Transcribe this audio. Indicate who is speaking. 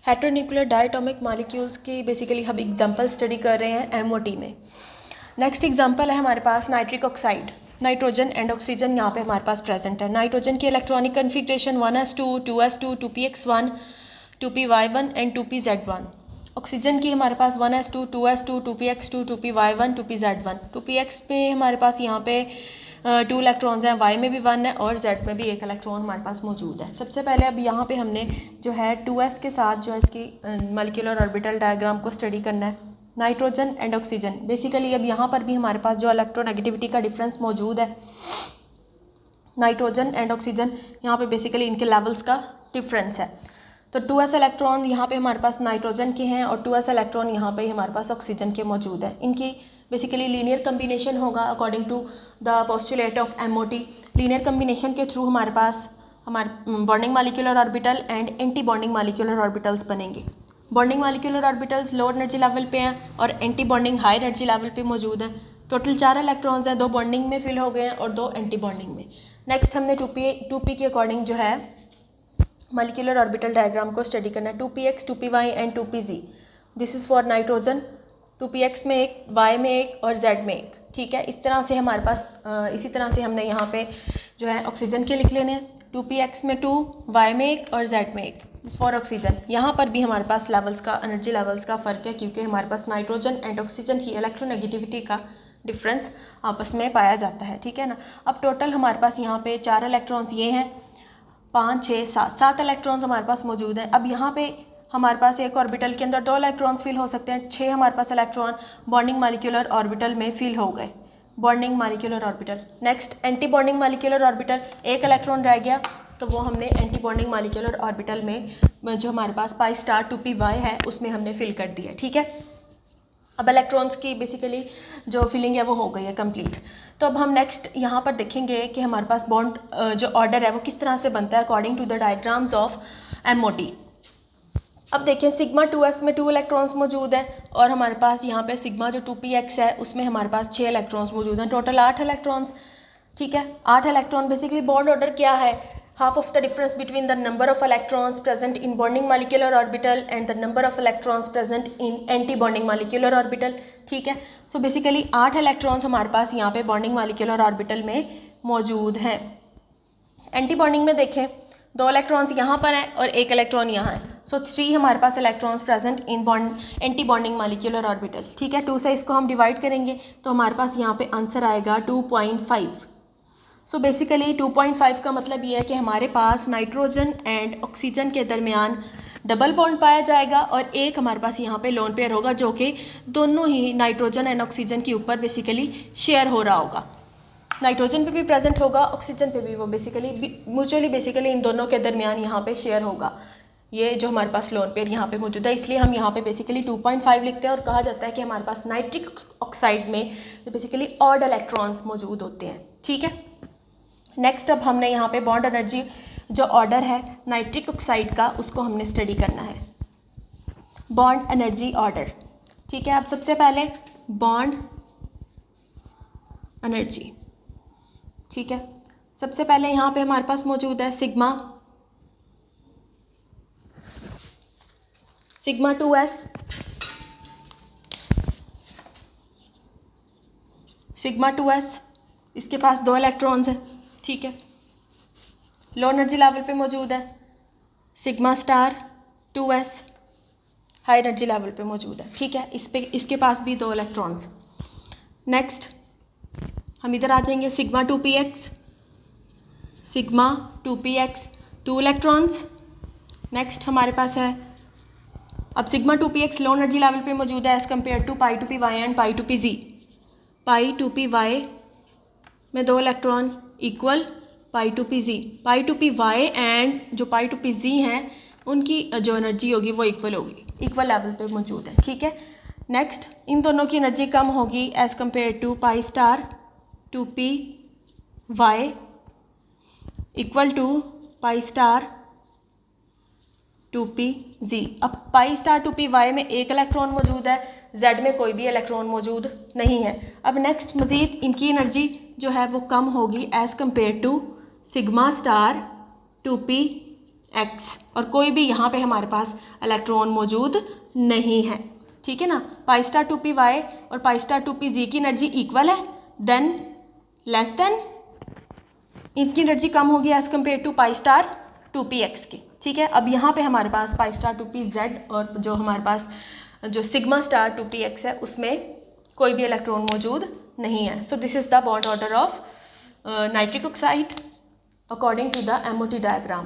Speaker 1: हेटेरोन्यूक्लियर diatomic molecules की basically हम example study कर रहे हैं एमओटी में। नेक्स्ट एग्जांपल है हमारे पास nitric oxide. Nitrogen and oxygen यहाँ पे हमारे पास प्रेजेंट है। नाइट्रोजन की electronic configuration 1s2, 2s2, 2px1, 2py1 and 2pz1। Oxygen की हमारे पास 1s2, 2s2, 2px2, 2py1, 2pz1। 2px में हमारे पास यहाँ पे 2 इलेक्ट्रॉन्स हैं, y में भी 1 है और z में भी 1 इलेक्ट्रॉन हमारे पास मौजूद है। सबसे पहले अब यहाँ पे हमने जो है 2s के साथ जो है इसकी मॉलिक्यूलर ऑर्बिटल डायग्राम को स्टडी करना है। नाइट्रोजन एंड ऑक्सीजन, बेसिकली अब यहाँ पर भी हमारे पास जो इलेक्ट्रोनेगेटिविटी का डिफरेंस मौजूद है। नाइट्रोजन एंड ऑक्सीजन यहाँ पे बेसिकली इनके लेवल्स का डिफरेंस है। तो 2s इलेक्ट्रॉन यहाँ पे हमारे पास नाइट्रोजन के हैं और 2s इलेक्ट्रॉन यहाँ पे हमारे पास ऑक्सीजन के मौजूद है। इनकी बेसिकली लीनियर कम्बिनेशन होगा according to the postulate of MOT. Linear combination के थ्रू हमारे पास हमारे bonding molecular orbital and anti bonding molecular orbitals बनेंगे। Bonding molecular orbitals low energy level पे हैं और anti bonding high energy level पे मौजूद हैं। टोटल 4 इलेक्ट्रॉन्स हैं, 2 बॉन्डिंग में फिल हो गए हैं और 2 एंटी बॉन्डिंग में। नेक्स्ट हमने 2p के अकॉर्डिंग जो है मॉलिक्यूलर ऑर्बिटल डायग्राम को स्टडी करना है। 2px, 2py and 2pz। This is for nitrogen. 2px में एक, y में एक और z में एक। ठीक है, इस तरह से हमारे पास इसी तरह से हमने यहाँ पे जो है ऑक्सीजन के लिख लेने हैं। 2px में 2, y में एक और z में एक फॉर ऑक्सीजन। यहाँ पर भी हमारे पास लेवल्स का एनर्जी लेवल्स का फ़र्क है क्योंकि हमारे पास नाइट्रोजन एंड ऑक्सीजन की इलेक्ट्रोनेगेटिविटी का डिफरेंस आपस में पाया जाता है। ठीक है ना। अब टोटल हमारे पास यहाँ पे 4 इलेक्ट्रॉन्स ये हैं, 5, 6, 7 इलेक्ट्रॉन्स हमारे पास मौजूद हैं। अब यहाँ पे हमारे पास एक ऑर्बिटल के अंदर 2 इलेक्ट्रॉन्स फिल हो सकते हैं। 6 हमारे पास इलेक्ट्रॉन बॉन्डिंग मॉलिक्यूलर ऑर्बिटल में फिल हो गए। Bonding molecular orbital. Next anti bonding molecular orbital, एक इलेक्ट्रॉन रह गया तो वो हमने एंटी बॉन्डिंग मॉलिक्यूलर ऑर्बिटल में जो हमारे पास पाई स्टार 2py है उसमें हमने फिल कर दिया। ठीक है, अब इलेक्ट्रॉन्स की बेसिकली जो फिलिंग है वो हो गई है कंप्लीट। तो अब हम नेक्स्ट यहाँ पर देखेंगे कि हमारे पास बॉन्ड जो ऑर्डर है वो किस तरह से बनता है according to the diagrams of MOT. अब देखिए सिग्मा 2s में 2 इलेक्ट्रॉन्स मौजूद हैं और हमारे पास यहाँ पे सिग्मा जो 2px है उसमें हमारे पास 6 इलेक्ट्रॉन्स मौजूद हैं। Total 8 electrons. ठीक है, 8 इलेक्ट्रॉन। बेसिकली बॉन्ड ऑर्डर क्या है? Half of the difference between the number of electrons present in bonding molecular orbital and the number of electrons present in anti bonding molecular orbital. ठीक है, so basically 8 electrons हमारे पास यहाँ पे bonding molecular orbital में मौजूद हैं। Anti bonding में देखें 2 इलेक्ट्रॉन्स यहाँ पर हैं और 1 इलेक्ट्रॉन यहाँ है। सो 3 हमारे पास electrons present in anti bonding molecular orbital. ठीक है, 2 से इसको हम डिवाइड करेंगे तो हमारे पास यहाँ पे आंसर आएगा 2.5। सो बेसिकली 2.5 का मतलब ये है कि हमारे पास नाइट्रोजन एंड ऑक्सीजन के दरमियान डबल बॉन्ड पाया जाएगा और एक हमारे पास यहाँ पे लोन पेयर होगा जो कि दोनों ही नाइट्रोजन एंड ऑक्सीजन के ऊपर बेसिकली शेयर हो रहा होगा। नाइट्रोजन पे भी प्रेजेंट होगा, ऑक्सीजन पे भी, वो बेसिकली म्यूचुअली बेसिकली इन दोनों के दरमियान यहाँ पे शेयर होगा। ये जो हमारे पास लोन पेयर यहाँ पे मौजूद है, इसलिए हम यहाँ पे बेसिकली 2.5 लिखते हैं और कहा जाता है कि हमारे पास नाइट्रिक ऑक्साइड में बेसिकली ऑड इलेक्ट्रॉन्स मौजूद होते हैं। ठीक है, नेक्स्ट अब हमने यहाँ पे बॉन्ड एनर्जी जो ऑर्डर है नाइट्रिक ऑक्साइड का उसको हमने स्टडी करना है। Bond energy order. ठीक है, अब सबसे पहले बॉन्ड एनर्जी। ठीक है, सबसे पहले यहाँ पे हमारे पास मौजूद है सिग्मा 2s, सिग्मा 2s, इसके पास 2 इलेक्ट्रॉन्स हैं। ठीक है, लो एनर्जी लेवल पे मौजूद है। Sigma star 2s high energy level पे मौजूद है। ठीक है, इसके पास भी 2 इलेक्ट्रॉन्स। नेक्स्ट हम इधर आ जाएंगे sigma 2px, sigma 2px 2 electrons. Next हमारे पास है अब सिग्मा 2px लो एनर्जी लेवल पे मौजूद है as compare to pi 2py and pi 2pz। Pi 2py में 2 electron equal pi 2pz। Pi 2py and जो पाई 2pz हैं उनकी जो एनर्जी होगी वो इक्वल होगी, इक्वल लेवल पे मौजूद है। ठीक है, नेक्स्ट इन दोनों की एनर्जी कम होगी as compare to pi star 2py equal to pi star 2pz। अब पाई स्टार 2py में 1 इलेक्ट्रॉन मौजूद है, z में कोई भी इलेक्ट्रॉन मौजूद नहीं है। अब नेक्स्ट मज़ीद इनकी एनर्जी जो है वो कम होगी as compare to sigma star 2p x, और कोई भी यहाँ पे हमारे पास इलेक्ट्रॉन मौजूद नहीं है, ठीक है ना। पाई स्टार 2p वाई और पाई स्टार 2p जी की एनर्जी इक्वल है, देन लेस देन, इनकी एनर्जी कम होगी as compare to pi star 2p x की, ठीक है। अब यहाँ पे हमारे पास पाई स्टार 2p जेड और जो हमारे पास जो सिग्मा स्टार 2p एक्स है उसमें कोई भी इलेक्ट्रॉन मौजूद नहीं है। So this is the bond order of nitric oxide according to the MOT diagram.